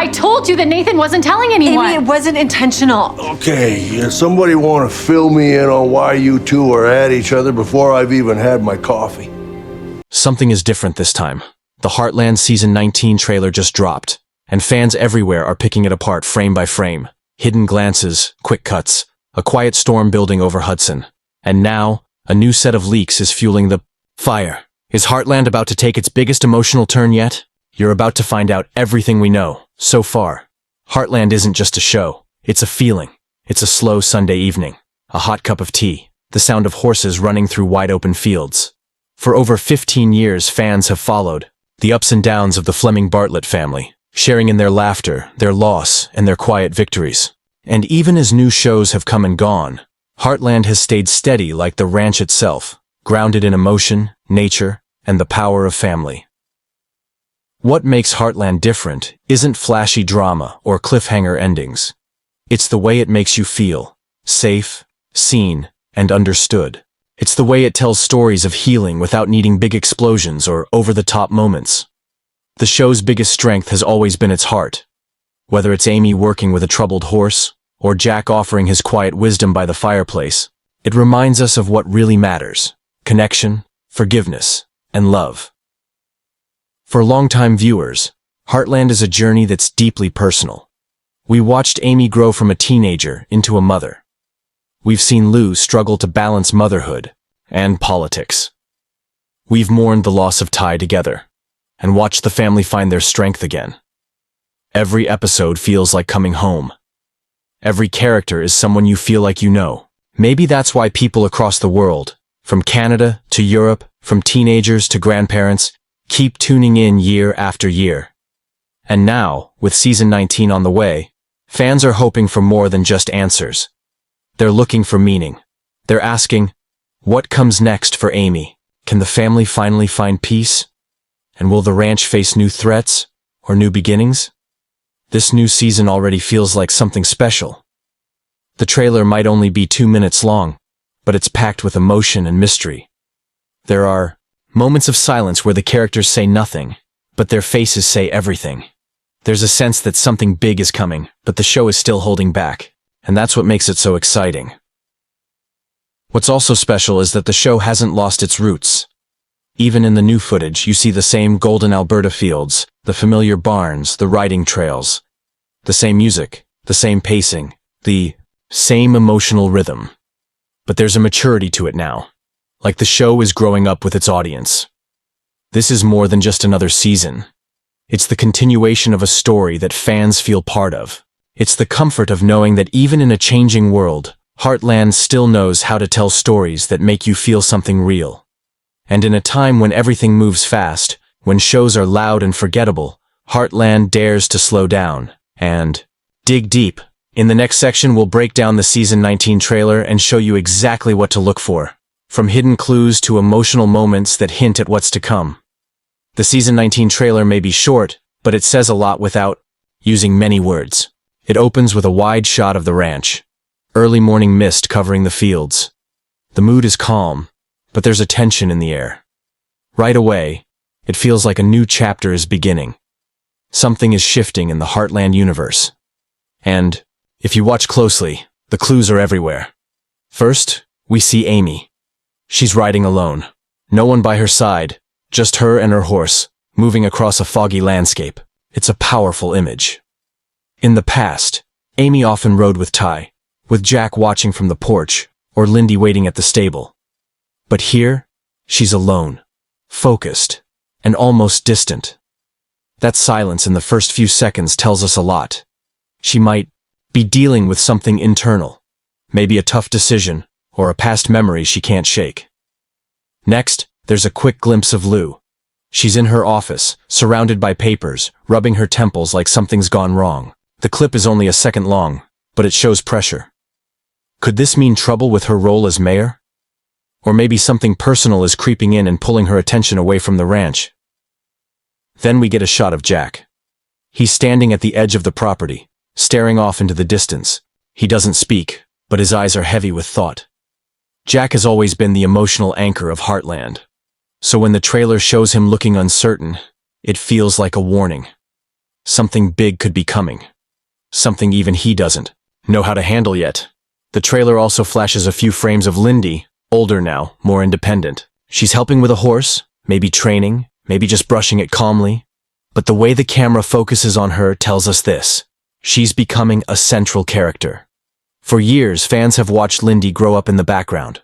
I told you that Nathan wasn't telling anyone. Amy, it wasn't intentional. Okay, somebody want to fill me in on why you two are at each other before I've even had my coffee? Something is different this time. The Heartland Season 19 trailer just dropped, and fans everywhere are picking it apart frame by frame. Hidden glances, quick cuts, a quiet storm building over Hudson. And now, a new set of leaks is fueling the fire. Is Heartland about to take its biggest emotional turn yet? You're about to find out everything we know, so far. Heartland isn't just a show, it's a feeling. It's a slow Sunday evening, a hot cup of tea, the sound of horses running through wide-open fields. For over 15 years, fans have followed the ups and downs of the Fleming Bartlett family, sharing in their laughter, their loss, and their quiet victories. And even as new shows have come and gone, Heartland has stayed steady like the ranch itself, grounded in emotion, nature, and the power of family. What makes Heartland different isn't flashy drama or cliffhanger endings. It's the way it makes you feel, safe, seen, and understood. It's the way it tells stories of healing without needing big explosions or over-the-top moments. The show's biggest strength has always been its heart. Whether it's Amy working with a troubled horse, or Jack offering his quiet wisdom by the fireplace, it reminds us of what really matters: connection, forgiveness, and love. For longtime viewers, Heartland is a journey that's deeply personal. We watched Amy grow from a teenager into a mother. We've seen Lou struggle to balance motherhood and politics. We've mourned the loss of Ty together, and watched the family find their strength again. Every episode feels like coming home. Every character is someone you feel like you know. Maybe that's why people across the world, from Canada to Europe, from teenagers to grandparents, keep tuning in year after year. And now, with Season 19 on the way, fans are hoping for more than just answers. They're looking for meaning. They're asking, what comes next for Amy? Can the family finally find peace? And will the ranch face new threats or new beginnings? This new season already feels like something special. The trailer might only be 2 minutes long, but it's packed with emotion and mystery. There are moments of silence where the characters say nothing, but their faces say everything. There's a sense that something big is coming, but the show is still holding back, and that's what makes it so exciting. What's also special is that the show hasn't lost its roots. Even in the new footage, you see the same golden Alberta fields, the familiar barns, the riding trails, the same music, the same pacing, the same emotional rhythm. But there's a maturity to it now, like the show is growing up with its audience. This is more than just another season. It's the continuation of a story that fans feel part of. It's the comfort of knowing that even in a changing world, Heartland still knows how to tell stories that make you feel something real. And in a time when everything moves fast, when shows are loud and forgettable, Heartland dares to slow down and dig deep. In the next section, we'll break down the Season 19 trailer and show you exactly what to look for, from hidden clues to emotional moments that hint at what's to come. The Season 19 trailer may be short, but it says a lot without using many words. It opens with a wide shot of the ranch, early morning mist covering the fields. The mood is calm, but there's a tension in the air. Right away, it feels like a new chapter is beginning. Something is shifting in the Heartland universe. And, if you watch closely, the clues are everywhere. First, we see Amy. She's riding alone. No one by her side, just her and her horse, moving across a foggy landscape. It's a powerful image. In the past, Amy often rode with Ty, with Jack watching from the porch, or Lindy waiting at the stable. But here, she's alone, focused, and almost distant. That silence in the first few seconds tells us a lot. She might be dealing with something internal, maybe a tough decision, or a past memory she can't shake. Next, there's a quick glimpse of Lou. She's in her office, surrounded by papers, rubbing her temples like something's gone wrong. The clip is only a second long, but it shows pressure. Could this mean trouble with her role as mayor? Or maybe something personal is creeping in and pulling her attention away from the ranch. Then we get a shot of Jack. He's standing at the edge of the property, staring off into the distance. He doesn't speak, but his eyes are heavy with thought. Jack has always been the emotional anchor of Heartland. So when the trailer shows him looking uncertain, it feels like a warning. Something big could be coming. Something even he doesn't know how to handle yet. The trailer also flashes a few frames of Lindy, older now, more independent. She's helping with a horse, maybe training, maybe just brushing it calmly. But the way the camera focuses on her tells us this. She's becoming a central character. For years, fans have watched Lindy grow up in the background.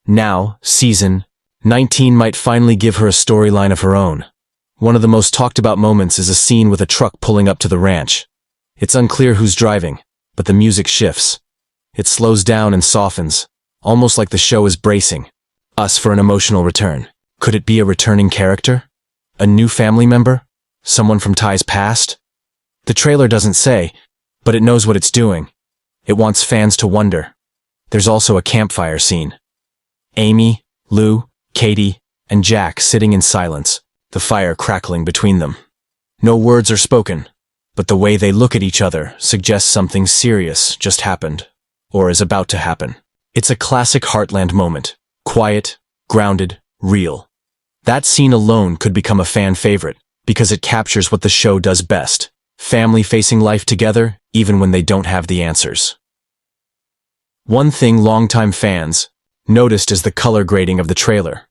Now, season 19 might finally give her a storyline of her own. One of the most talked about moments is a scene with a truck pulling up to the ranch. It's unclear who's driving, but the music shifts. It slows down and softens, almost like the show is bracing us for an emotional return. Could it be a returning character? A new family member? Someone from Ty's past? The trailer doesn't say, but it knows what it's doing. It wants fans to wonder. There's also a campfire scene. Amy, Lou, Katie, and Jack sitting in silence, the fire crackling between them. No words are spoken, but the way they look at each other suggests something serious just happened, or is about to happen. It's a classic Heartland moment. Quiet, grounded, real. That scene alone could become a fan favorite, because it captures what the show does best. Family facing life together, even when they don't have the answers. One thing longtime fans noticed is the color grading of the trailer.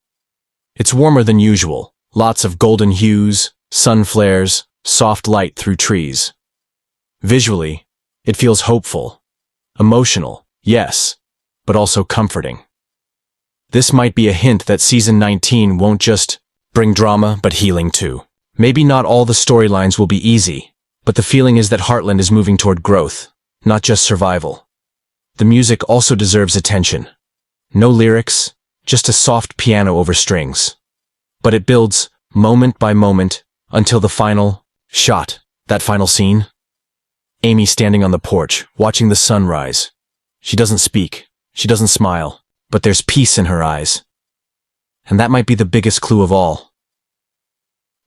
It's warmer than usual, lots of golden hues, sun flares, soft light through trees. Visually, it feels hopeful. Emotional, yes, but also comforting. This might be a hint that season 19 won't just bring drama, but healing too. Maybe not all the storylines will be easy, but the feeling is that Heartland is moving toward growth, not just survival. The music also deserves attention. No lyrics, just a soft piano over strings. But it builds, moment by moment, until the final shot, that final scene. Amy standing on the porch, watching the sun rise. She doesn't speak, she doesn't smile, but there's peace in her eyes. And that might be the biggest clue of all.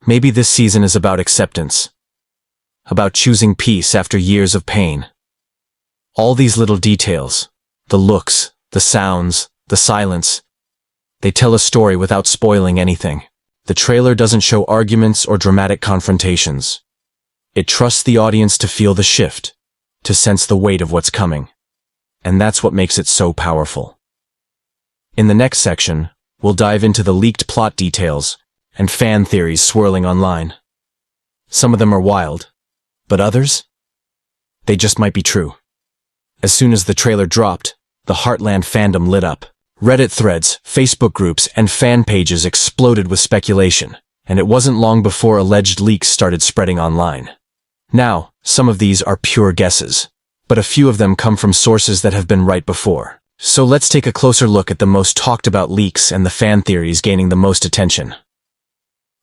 Maybe this season is about acceptance. About choosing peace after years of pain. All these little details, the looks, the sounds, the silence, they tell a story without spoiling anything. The trailer doesn't show arguments or dramatic confrontations. It trusts the audience to feel the shift, to sense the weight of what's coming. And that's what makes it so powerful. In the next section, we'll dive into the leaked plot details and fan theories swirling online. Some of them are wild, but others? They just might be true. As soon as the trailer dropped, the Heartland fandom lit up. Reddit threads, Facebook groups, and fan pages exploded with speculation, and it wasn't long before alleged leaks started spreading online. Now, some of these are pure guesses, but a few of them come from sources that have been right before. So let's take a closer look at the most talked about leaks and the fan theories gaining the most attention.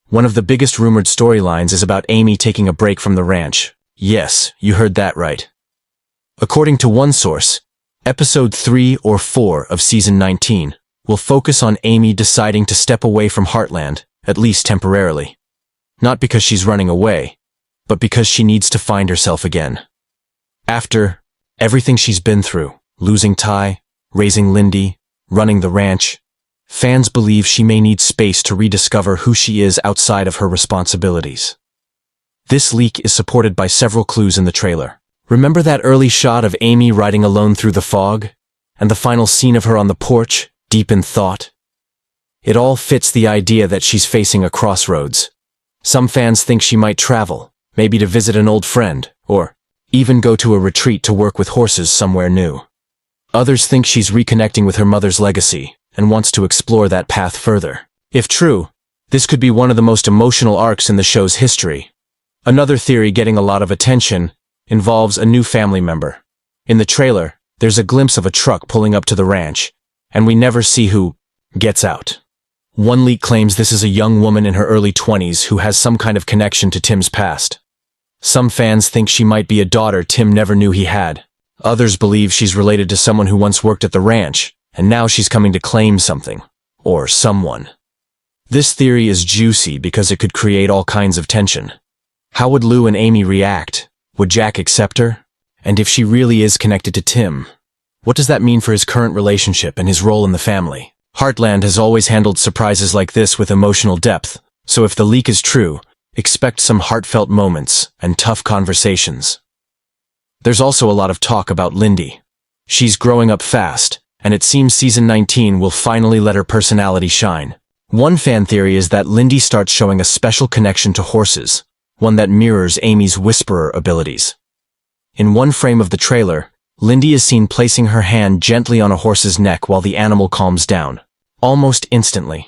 One of the biggest rumored storylines is about Amy taking a break from the ranch. Yes, you heard that right. According to one source, Episode 3 or 4 of Season 19 will focus on Amy deciding to step away from Heartland, at least temporarily. Not because she's running away, but because she needs to find herself again. After everything she's been through, losing Ty, raising Lindy, running the ranch, fans believe she may need space to rediscover who she is outside of her responsibilities. This leak is supported by several clues in the trailer. Remember that early shot of Amy riding alone through the fog? And the final scene of her on the porch, deep in thought? It all fits the idea that she's facing a crossroads. Some fans think she might travel, maybe to visit an old friend, or even go to a retreat to work with horses somewhere new. Others think she's reconnecting with her mother's legacy and wants to explore that path further. If true, this could be one of the most emotional arcs in the show's history. Another theory getting a lot of attention involves a new family member. In the trailer, there's a glimpse of a truck pulling up to the ranch, and we never see who gets out. One leak claims this is a young woman in her early 20s who has some kind of connection to Tim's past. Some fans think she might be a daughter Tim never knew he had. Others believe she's related to someone who once worked at the ranch, and now she's coming to claim something, or someone. This theory is juicy because it could create all kinds of tension. How would Lou and Amy react? Would Jack accept her? And if she really is connected to Tim, what does that mean for his current relationship and his role in the family? Heartland has always handled surprises like this with emotional depth, so if the leak is true, Expect some heartfelt moments and tough conversations. There's also a lot of talk about Lindy. She's growing up fast, and it seems season 19 will finally let her personality shine. One fan theory is that Lindy starts showing a special connection to horses, one that mirrors Amy's whisperer abilities. In one frame of the trailer, Lindy is seen placing her hand gently on a horse's neck while the animal calms down, almost instantly.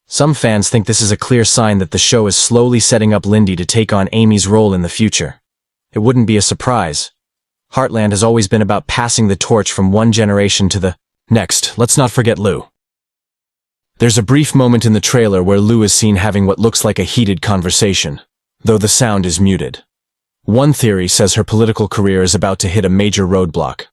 Some fans think this is a clear sign that the show is slowly setting up Lindy to take on Amy's role in the future. It wouldn't be a surprise. Heartland has always been about passing the torch from one generation to the next. Let's not forget Lou. There's a brief moment in the trailer where Lou is seen having what looks like a heated conversation, though the sound is muted. One theory says her political career is about to hit a major roadblock.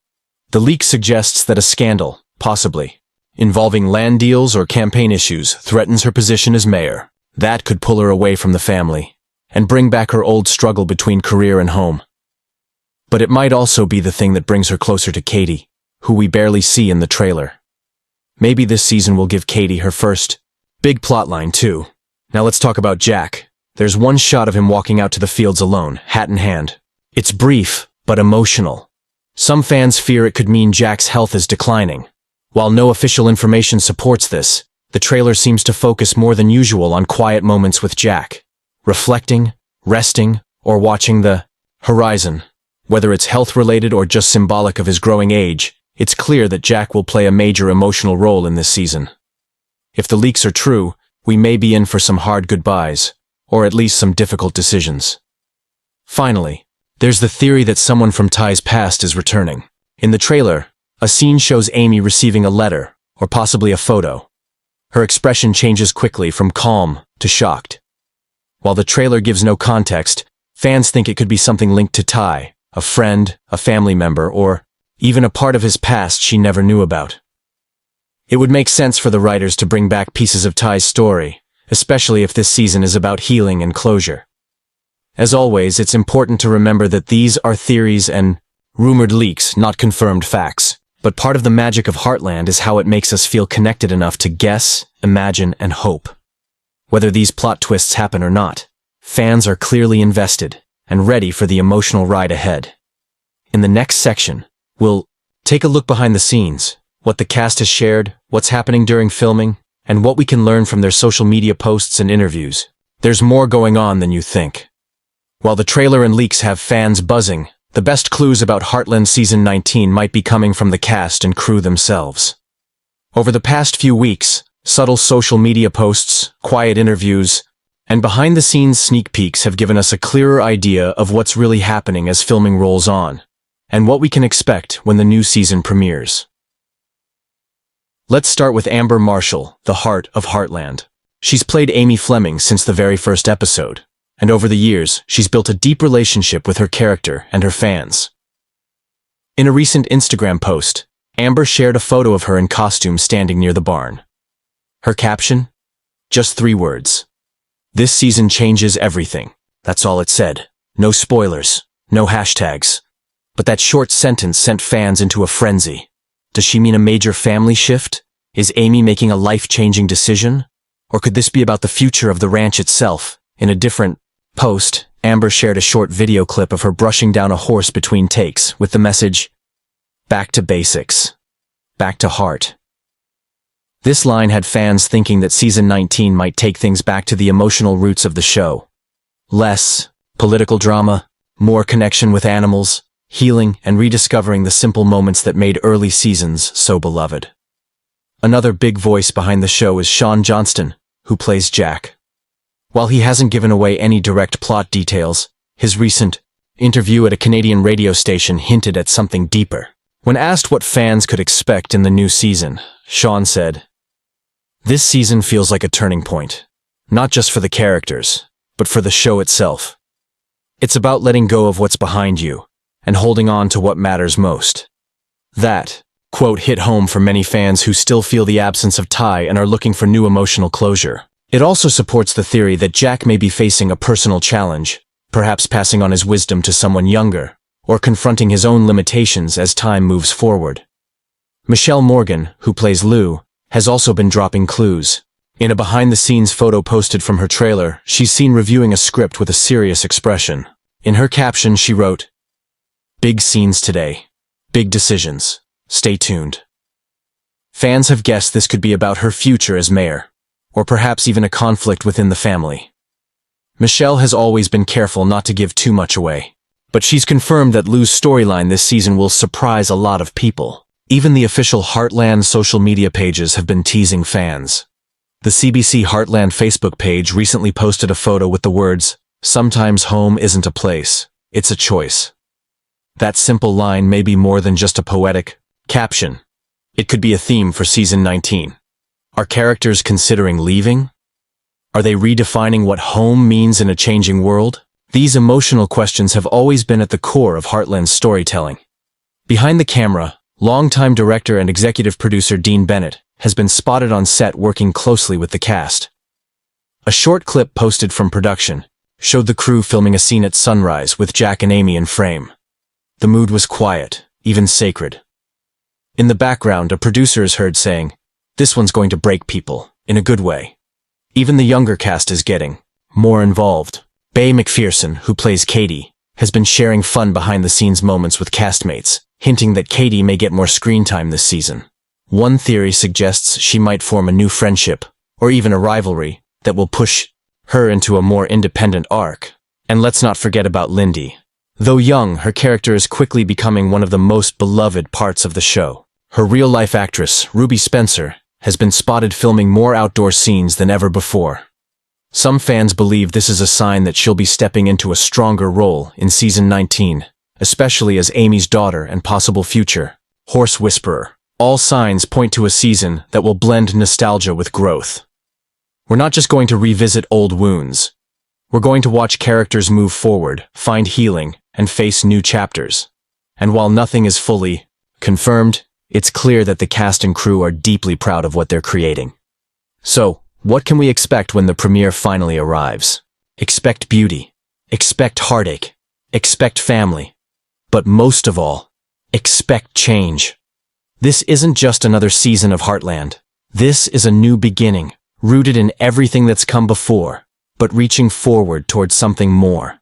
The leak suggests that a scandal, possibly, involving land deals or campaign issues, threatens her position as mayor. That could pull her away from the family and bring back her old struggle between career and home. But it might also be the thing that brings her closer to Katie, who we barely see in the trailer. Maybe this season will give Katie her first big plotline too. Now let's talk about Jack. There's one shot of him walking out to the fields alone, hat in hand. It's brief, but emotional. Some fans fear it could mean Jack's health is declining. While no official information supports this, the trailer seems to focus more than usual on quiet moments with Jack, reflecting, resting, or watching the horizon. Whether it's health-related or just symbolic of his growing age, it's clear that Jack will play a major emotional role in this season. If the leaks are true, we may be in for some hard goodbyes, or at least some difficult decisions. Finally, there's the theory that someone from Ty's past is returning. In the trailer, a scene shows Amy receiving a letter, or possibly a photo. Her expression changes quickly from calm to shocked. While the trailer gives no context, fans think it could be something linked to Ty, a friend, a family member, or even a part of his past she never knew about. It would make sense for the writers to bring back pieces of Ty's story, especially if this season is about healing and closure. As always, it's important to remember that these are theories and rumored leaks, not confirmed facts. But part of the magic of Heartland is how it makes us feel connected enough to guess, imagine, and hope. Whether these plot twists happen or not, fans are clearly invested and ready for the emotional ride ahead. In the next section, we'll take a look behind the scenes, what the cast has shared, what's happening during filming, and what we can learn from their social media posts and interviews. There's more going on than you think. While the trailer and leaks have fans buzzing, the best clues about Heartland Season 19 might be coming from the cast and crew themselves. Over the past few weeks, subtle social media posts, quiet interviews, and behind-the-scenes sneak peeks have given us a clearer idea of what's really happening as filming rolls on, and what we can expect when the new season premieres. Let's start with Amber Marshall, the heart of Heartland. She's played Amy Fleming since the very first episode, and over the years, she's built a deep relationship with her character and her fans. In a recent Instagram post, Amber shared a photo of her in costume standing near the barn. Her caption? Just 3 words. This season changes everything. That's all it said. No spoilers, no hashtags. But that short sentence sent fans into a frenzy. Does she mean a major family shift? Is Amy making a life-changing decision? Or could this be about the future of the ranch itself? In a different post, Amber shared a short video clip of her brushing down a horse between takes with the message, "Back to basics. Back to heart." This line had fans thinking that Season 19 might take things back to the emotional roots of the show. Less political drama, more connection with animals, healing, and rediscovering the simple moments that made early seasons so beloved. Another big voice behind the show is Sean Johnston, who plays Jack. While he hasn't given away any direct plot details, his recent interview at a Canadian radio station hinted at something deeper. When asked what fans could expect in the new season, Sean said, "This season feels like a turning point, not just for the characters, but for the show itself. It's about letting go of what's behind you and holding on to what matters most." That quote hit home for many fans who still feel the absence of Ty and are looking for new emotional closure. It also supports the theory that Jack may be facing a personal challenge, perhaps passing on his wisdom to someone younger, or confronting his own limitations as time moves forward. Michelle Morgan, who plays Lou, has also been dropping clues. In a behind-the-scenes photo posted from her trailer, she's seen reviewing a script with a serious expression. In her caption, she wrote, "Big scenes today. Big decisions. Stay tuned." Fans have guessed this could be about her future as mayor, or perhaps even a conflict within the family. Michelle has always been careful not to give too much away, but she's confirmed that Lou's storyline this season will surprise a lot of people. Even the official Heartland social media pages have been teasing fans. The CBC Heartland Facebook page recently posted a photo with the words, "Sometimes home isn't a place, it's a choice." That simple line may be more than just a poetic caption. It could be a theme for season 19. Are characters considering leaving? Are they redefining what home means in a changing world? These emotional questions have always been at the core of Heartland's storytelling. Behind the camera, longtime director and executive producer Dean Bennett has been spotted on set working closely with the cast. A short clip posted from production showed the crew filming a scene at sunrise with Jack and Amy in frame. The mood was quiet, even sacred. In the background, a producer is heard saying, "This one's going to break people, in a good way." Even the younger cast is getting more involved. Bae McPherson, who plays Katie, has been sharing fun behind-the-scenes moments with castmates, hinting that Katie may get more screen time this season. One theory suggests she might form a new friendship, or even a rivalry, that will push her into a more independent arc. And let's not forget about Lindy. Though young, her character is quickly becoming one of the most beloved parts of the show. Her real-life actress, Ruby Spencer, has been spotted filming more outdoor scenes than ever before. Some fans believe this is a sign that she'll be stepping into a stronger role in season 19, especially as Amy's daughter and possible future horse whisperer. All signs point to a season that will blend nostalgia with growth. We're not just going to revisit old wounds. We're going to watch characters move forward, find healing, and face new chapters. And while nothing is fully confirmed, it's clear that the cast and crew are deeply proud of what they're creating. So, what can we expect when the premiere finally arrives? Expect beauty. Expect heartache. Expect family. But most of all, expect change. This isn't just another season of Heartland. This is a new beginning, rooted in everything that's come before, but reaching forward towards something more.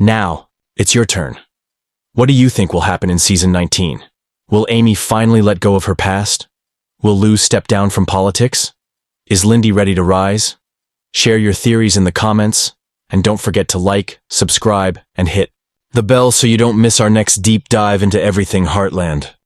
Now, it's your turn. What do you think will happen in season 19? Will Amy finally let go of her past? Will Lou step down from politics? Is Lindy ready to rise? Share your theories in the comments, and don't forget to like, subscribe, and hit the bell so you don't miss our next deep dive into everything Heartland.